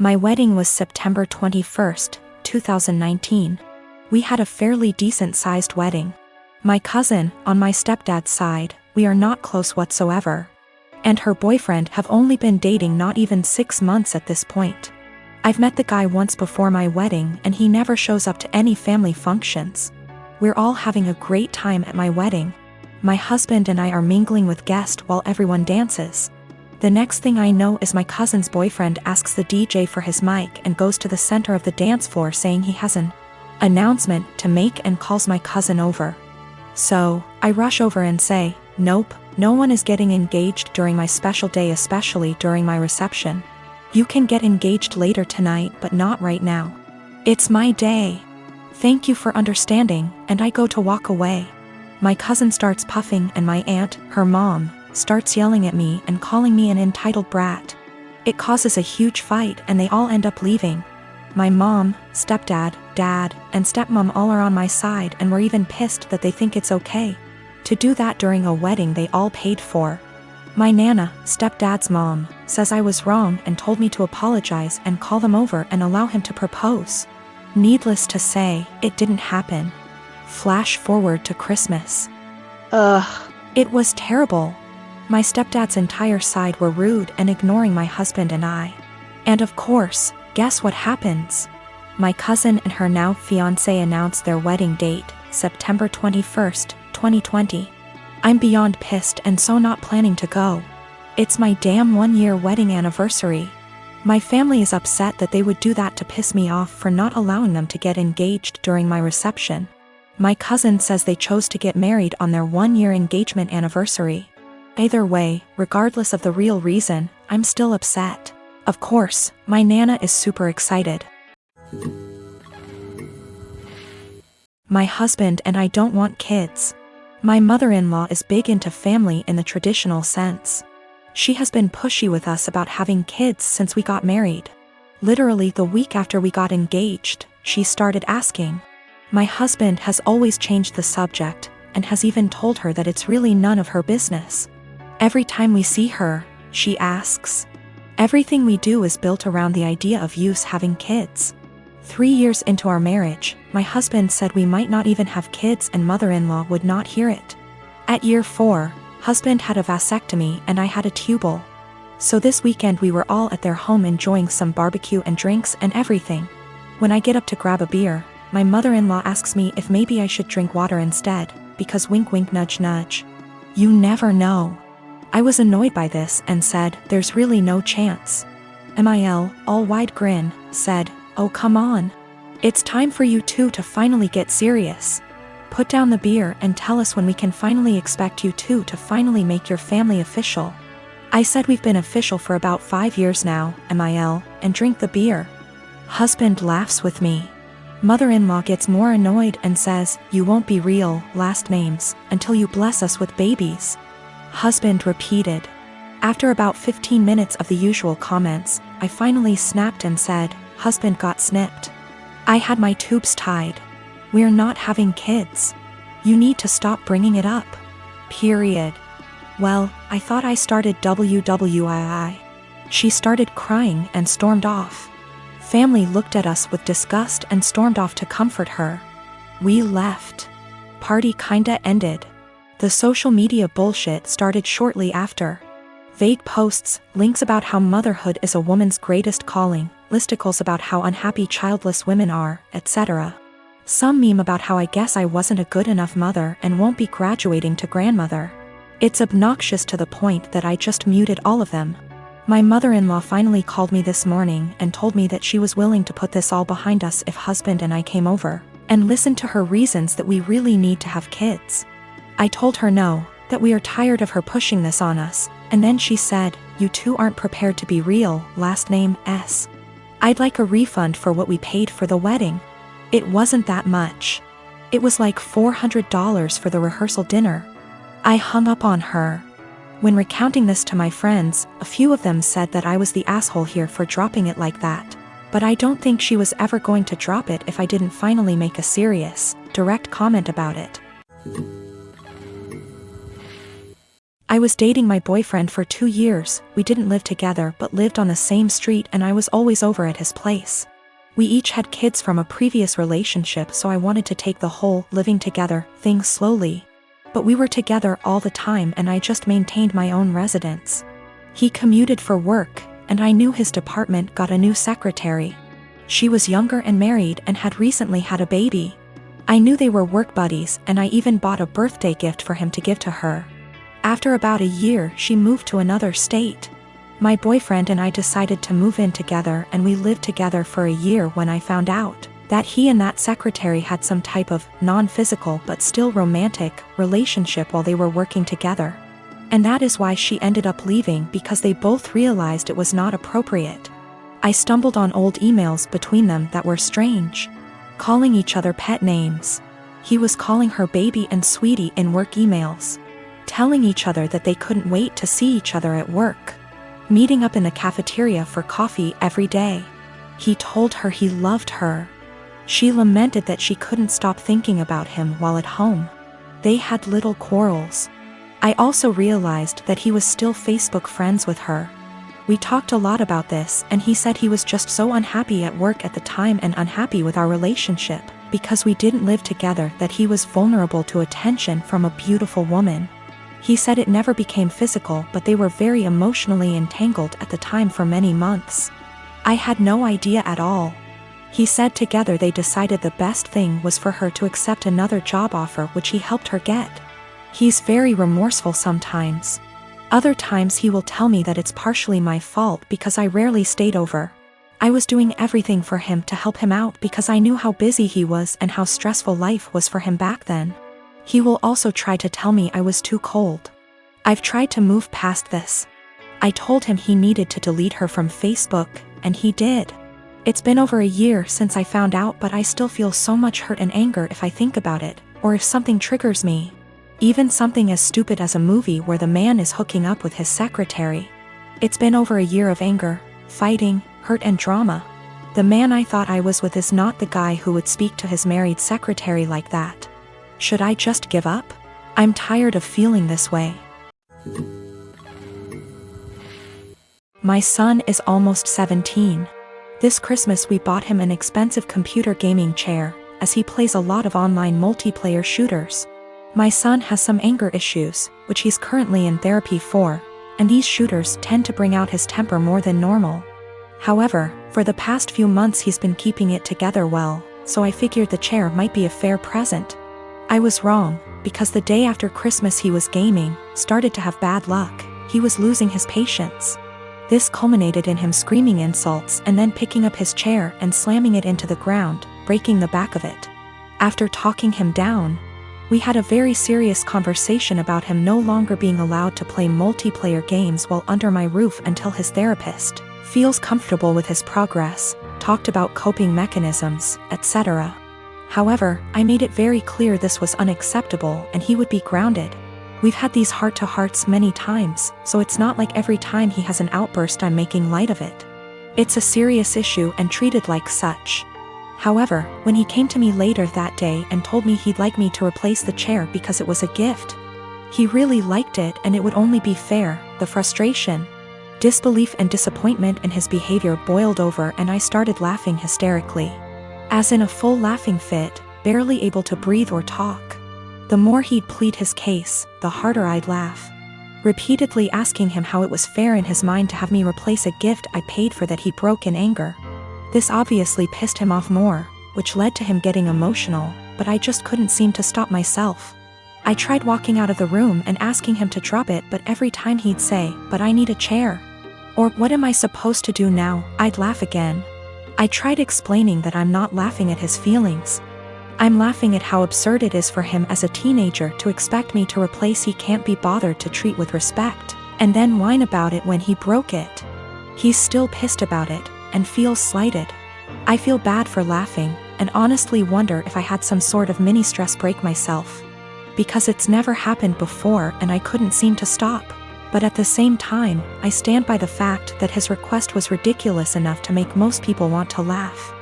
My wedding was September 21st, 2019. We had a fairly decent-sized wedding. My cousin, on my stepdad's side, we are not close whatsoever. And her boyfriend have only been dating not even 6 months at this point. I've met the guy once before my wedding and he never shows up to any family functions. We're all having a great time at my wedding. My husband and I are mingling with guests while everyone dances. The next thing I know is my cousin's boyfriend asks the DJ for his mic and goes to the center of the dance floor saying he has an announcement to make and calls my cousin over. So, I rush over and say, "Nope, no one is getting engaged during my special day, especially during my reception. You can get engaged later tonight but not right now. It's my day. Thank you for understanding," and I go to walk away. My cousin starts puffing and my aunt, her mom, starts yelling at me and calling me an entitled brat. It causes a huge fight and they all end up leaving. My mom, stepdad, dad, and stepmom all are on my side and were even pissed that they think it's okay to do that during a wedding they all paid for. My nana, stepdad's mom, says I was wrong and told me to apologize and call them over and allow him to propose. Needless to say, it didn't happen. Flash forward to Christmas. It was terrible. My stepdad's entire side were rude and ignoring my husband and I. And of course, guess what happens? My cousin and her now fiancé announced their wedding date, September 21st, 2020. I'm beyond pissed and so not planning to go. It's my damn 1-year wedding anniversary. My family is upset that they would do that to piss me off for not allowing them to get engaged during my reception. My cousin says they chose to get married on their 1-year engagement anniversary. Either way, regardless of the real reason, I'm still upset. Of course, my nana is super excited. My husband and I don't want kids. My mother-in-law is big into family in the traditional sense. She has been pushy with us about having kids since we got married. Literally the week after we got engaged, she started asking. My husband has always changed the subject, and has even told her that it's really none of her business. Every time we see her, she asks. Everything we do is built around the idea of us having kids. 3 years into our marriage, my husband said we might not even have kids and mother-in-law would not hear it. At year 4, husband had a vasectomy and I had a tubal. So this weekend we were all at their home enjoying some barbecue and drinks and everything. When I get up to grab a beer, my mother-in-law asks me if maybe I should drink water instead, because wink wink nudge nudge. You never know. I was annoyed by this and said, "There's really no chance." MIL, all wide grin, said, "Oh come on. It's time for you two to finally get serious. Put down the beer and tell us when we can finally expect you two to finally make your family official." I said we've been official for about 5 years now, MIL, and drink the beer. Husband laughs with me. Mother-in-law gets more annoyed and says, "You won't be real, last names, until you bless us with babies." Husband repeated. After about 15 minutes of the usual comments, I finally snapped and said, "Husband got snipped. I had my tubes tied. We're not having kids. You need to stop bringing it up. Period." Well, I thought I started WWII. She started crying and stormed off. Family looked at us with disgust and stormed off to comfort her. We left. Party kinda ended. The social media bullshit started shortly after. Vague posts, links about how motherhood is a woman's greatest calling, listicles about how unhappy childless women are, etc. Some meme about how I guess I wasn't a good enough mother and won't be graduating to grandmother. It's obnoxious to the point that I just muted all of them. My mother-in-law finally called me this morning and told me that she was willing to put this all behind us if husband and I came over, and listened to her reasons that we really need to have kids. I told her no, that we are tired of her pushing this on us, and then she said, "You two aren't prepared to be real, last name S. I'd like a refund for what we paid for the wedding." It wasn't that much. It was like $400 for the rehearsal dinner. I hung up on her. When recounting this to my friends, a few of them said that I was the asshole here for dropping it like that. But I don't think she was ever going to drop it if I didn't finally make a serious, direct comment about it. I was dating my boyfriend for 2 years. We didn't live together but lived on the same street, and I was always over at his place. We each had kids from a previous relationship, so I wanted to take the whole living together thing slowly. But we were together all the time and I just maintained my own residence. He commuted for work, and I knew his department got a new secretary. She was younger and married and had recently had a baby. I knew they were work buddies, and I even bought a birthday gift for him to give to her. After about a year, she moved to another state. My boyfriend and I decided to move in together, and we lived together for a year when I found out that he and that secretary had some type of non-physical but still romantic relationship while they were working together. And that is why she ended up leaving, because they both realized it was not appropriate. I stumbled on old emails between them that were strange, calling each other pet names. He was calling her baby and sweetie in work emails, telling each other that they couldn't wait to see each other at work, meeting up in the cafeteria for coffee every day. He told her he loved her. She lamented that she couldn't stop thinking about him while at home. They had little quarrels. I also realized that he was still Facebook friends with her. We talked a lot about this, and he said he was just so unhappy at work at the time and unhappy with our relationship, because we didn't live together, that he was vulnerable to attention from a beautiful woman. He said it never became physical, but they were very emotionally entangled at the time for many months. I had no idea at all. He said together they decided the best thing was for her to accept another job offer, which he helped her get. He's very remorseful sometimes. Other times he will tell me that it's partially my fault because I rarely stayed over. I was doing everything for him to help him out because I knew how busy he was and how stressful life was for him back then. He will also try to tell me I was too cold. I've tried to move past this. I told him he needed to delete her from Facebook, and he did. It's been over a year since I found out, but I still feel so much hurt and anger if I think about it, or if something triggers me. Even something as stupid as a movie where the man is hooking up with his secretary. It's been over a year of anger, fighting, hurt and drama. The man I thought I was with is not the guy who would speak to his married secretary like that. Should I just give up? I'm tired of feeling this way. My son is almost 17. This Christmas we bought him an expensive computer gaming chair, as he plays a lot of online multiplayer shooters. My son has some anger issues, which he's currently in therapy for, and these shooters tend to bring out his temper more than normal. However, for the past few months he's been keeping it together well, so I figured the chair might be a fair present. I was wrong, because the day after Christmas he was gaming, started to have bad luck. He was losing his patience. This culminated in him screaming insults and then picking up his chair and slamming it into the ground, breaking the back of it. After talking him down, we had a very serious conversation about him no longer being allowed to play multiplayer games while under my roof until his therapist feels comfortable with his progress, talked about coping mechanisms, etc. However, I made it very clear this was unacceptable and he would be grounded. We've had these heart-to-hearts many times, so it's not like every time he has an outburst I'm making light of it. It's a serious issue and treated like such. However, when he came to me later that day and told me he'd like me to replace the chair because it was a gift, he really liked it and it would only be fair, the frustration, disbelief and disappointment in his behavior boiled over and I started laughing hysterically. As in a full laughing fit, barely able to breathe or talk. The more he'd plead his case, the harder I'd laugh. Repeatedly asking him how it was fair in his mind to have me replace a gift I paid for that he broke in anger. This obviously pissed him off more, which led to him getting emotional, but I just couldn't seem to stop myself. I tried walking out of the room and asking him to drop it, but every time he'd say, "But I need a chair," or "What am I supposed to do now?" I'd laugh again. I tried explaining that I'm not laughing at his feelings. I'm laughing at how absurd it is for him as a teenager to expect me to replace he can't be bothered to treat with respect, and then whine about it when he broke it. He's still pissed about it, and feels slighted. I feel bad for laughing, and honestly wonder if I had some sort of mini stress break myself. Because it's never happened before and I couldn't seem to stop. But at the same time, I stand by the fact that his request was ridiculous enough to make most people want to laugh.